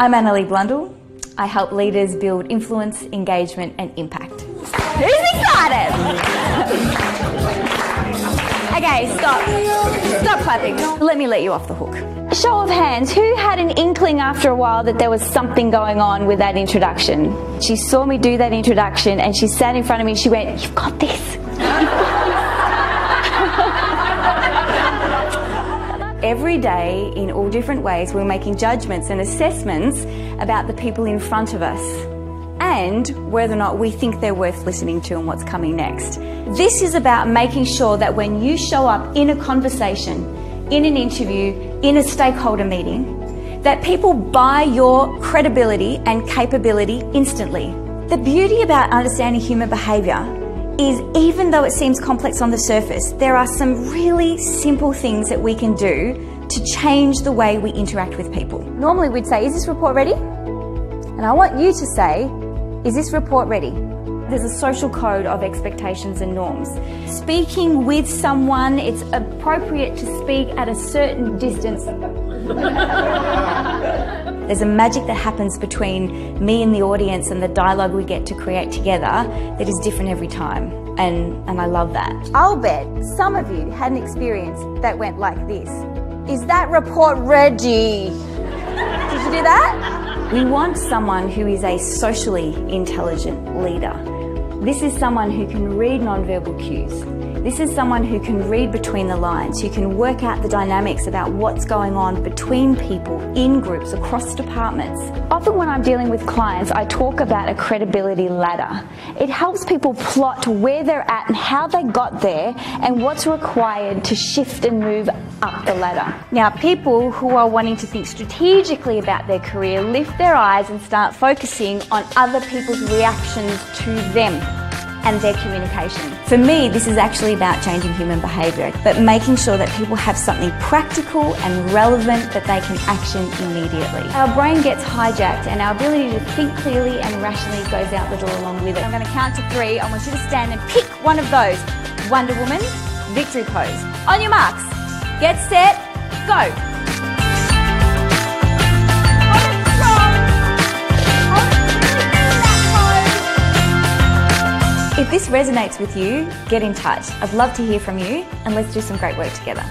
I'm Anneli Blundell. I help leaders build influence, engagement and impact. Who's excited? Okay, stop. Stop clapping. Let me let you off the hook. Show of hands, who had an inkling after a while that there was something going on with that introduction? She saw me do that introduction and she sat in front of me and she went, "You've got this." Every day, in all different ways, we're making judgments and assessments about the people in front of us and whether or not we think they're worth listening to and what's coming next. This is about making sure that when you show up in a conversation, in an interview, in a stakeholder meeting, that people buy your credibility and capability instantly. The beauty about understanding human behaviour is, even though it seems complex on the surface, there are some really simple things that we can do to change the way we interact with people. Normally we'd say, "Is this report ready?" And I want you to say, "Is this report ready?" There's a social code of expectations and norms. Speaking with someone, it's appropriate to speak at a certain distance. There's a magic that happens between me and the audience and the dialogue we get to create together that is different every time. And I love that. I'll bet some of you had an experience that went like this. "Is that report ready?" Did you do that? We want someone who is a socially intelligent leader. This is someone who can read nonverbal cues. This is someone who can read between the lines, who can work out the dynamics about what's going on between people, in groups, across departments. Often when I'm dealing with clients, I talk about a credibility ladder. It helps people plot where they're at and how they got there and what's required to shift and move up the ladder. Now, people who are wanting to think strategically about their career lift their eyes and start focusing on other people's reactions to them and their communication. For me, this is actually about changing human behaviour, but making sure that people have something practical and relevant that they can action immediately. Our brain gets hijacked and our ability to think clearly and rationally goes out the door along with it. I'm going to count to 3. I want you to stand and pick one of those. Wonder Woman, victory pose. On your marks, get set, go. If this resonates with you, get in touch. I'd love to hear from you and let's do some great work together.